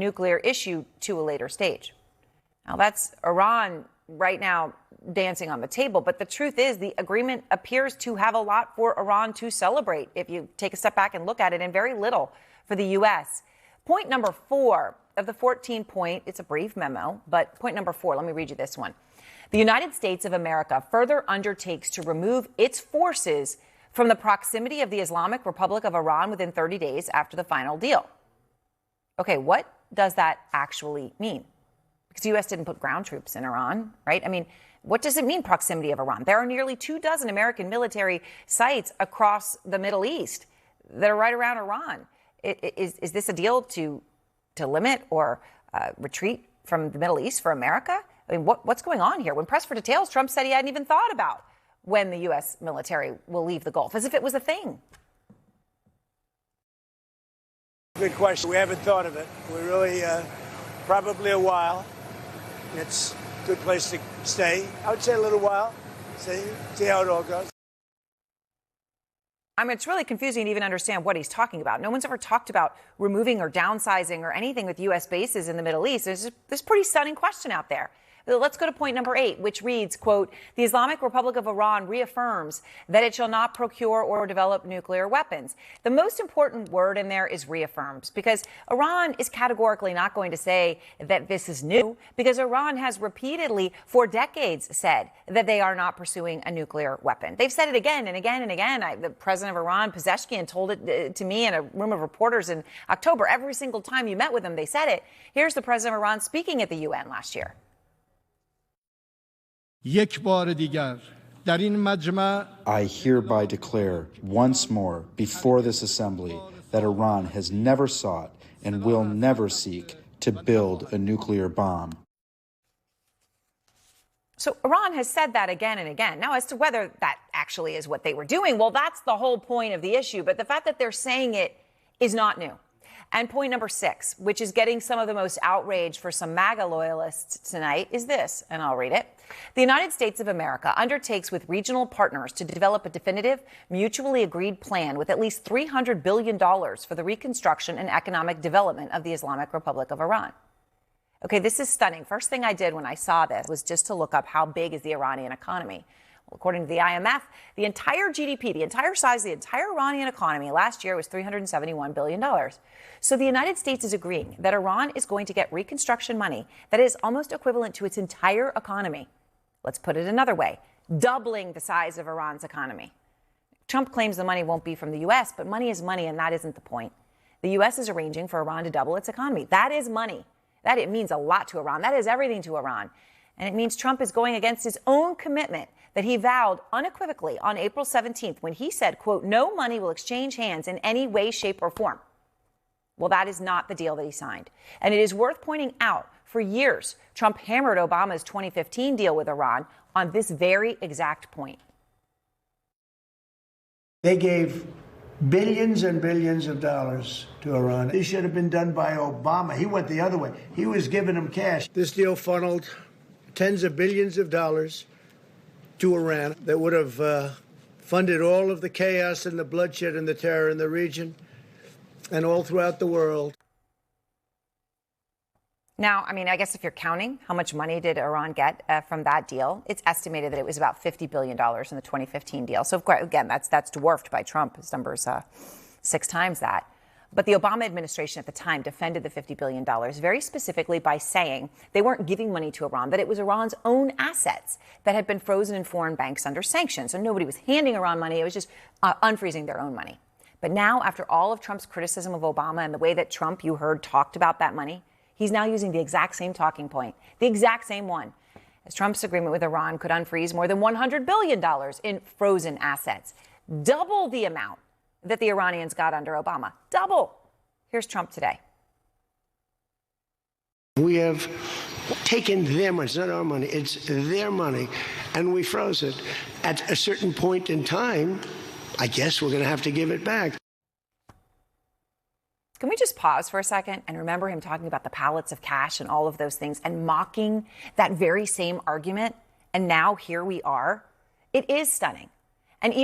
nuclear issue to a later stage. Now, that's Iran right now dancing on the table. But the truth is the agreement appears to have a lot for Iran to celebrate if you take a step back and look at it, and very little for the U.S. Point number 4 of the 14-point, it's a brief memo, but point number 4, let me read you this one. The United States of America further undertakes to remove its forces from the proximity of the Islamic Republic of Iran within 30 days after the final deal. Okay, what does that actually mean? Because the U.S. didn't put ground troops in Iran, right? I mean, what does it mean, proximity of Iran? There are nearly 24 American military sites across the Middle East that are right around Iran. Is this a deal to limit or retreat from the Middle East for America? I mean, what's going on here? When pressed for details, Trump said he hadn't even thought about when the U.S. military will leave the Gulf, as if it was a thing. Good question. We haven't thought of it. We really, probably a while. It's a good place to stay. I would say a little while. See how it all goes. I mean, it's really confusing to even understand what he's talking about. No one's ever talked about removing or downsizing or anything with U.S. bases in the Middle East. There's this pretty stunning question out there. Let's go to point number 8, which reads, quote, the Islamic Republic of Iran reaffirms that it shall not procure or develop nuclear weapons. The most important word in there is reaffirms, because Iran is categorically not going to say that this is new, because Iran has repeatedly for decades said that they are not pursuing a nuclear weapon. They've said it again and again and again. The president of Iran, Pezeshkian, told it to me in a room of reporters in October. Every single time you met with them, they said it. Here's the president of Iran speaking at the UN last year. I hereby declare once more before this assembly that Iran has never sought and will never seek to build a nuclear bomb. So Iran has said that again and again. Now, as to whether that actually is what they were doing, well, that's the whole point of the issue. But the fact that they're saying it is not new. And point number 6, which is getting some of the most outrage for some MAGA loyalists tonight, is this, and I'll read it. The United States of America undertakes with regional partners to develop a definitive, mutually agreed plan with at least $300 billion for the reconstruction and economic development of the Islamic Republic of Iran. Okay, this is stunning. First thing I did when I saw this was just to look up how big is the Iranian economy. Well, according to the IMF, the entire GDP, the entire size of the entire Iranian economy last year was $371 billion. So the United States is agreeing that Iran is going to get reconstruction money that is almost equivalent to its entire economy. Let's put it another way, doubling the size of Iran's economy. Trump claims the money won't be from the U.S., but money is money, and that isn't the point. The U.S. is arranging for Iran to double its economy. That is money. That it means a lot to Iran. That is everything to Iran. And it means Trump is going against his own commitment that he vowed unequivocally on April 17th when he said, quote, no money will exchange hands in any way, shape, or form. Well, that is not the deal that he signed. And it is worth pointing out, for years, Trump hammered Obama's 2015 deal with Iran on this very exact point. They gave billions and billions of dollars to Iran. This should have been done by Obama. He went the other way. He was giving them cash. This deal funneled tens of billions of dollars to Iran that would have funded all of the chaos and the bloodshed and the terror in the region and all throughout the world. Now, I mean, I guess if you're counting how much money did Iran get from that deal, it's estimated that it was about $50 billion in the 2015 deal. So, of course, again, that's dwarfed by Trump. His number's 6 times that. But the Obama administration at the time defended the $50 billion very specifically by saying they weren't giving money to Iran, that it was Iran's own assets that had been frozen in foreign banks under sanctions. So nobody was handing Iran money. It was just unfreezing their own money. But now, after all of Trump's criticism of Obama and the way that Trump, you heard, talked about that money, he's now using the exact same talking point, the exact same one, as Trump's agreement with Iran could unfreeze more than $100 billion in frozen assets, double the amount that the Iranians got under Obama. Double. Here's Trump today. We have taken their money. It's not our money. It's their money. And we froze it. At a certain point in time, I guess we're going to have to give it back. Can we just pause for a second and remember him talking about the pallets of cash and all of those things and mocking that very same argument? And now here we are. It is stunning. And even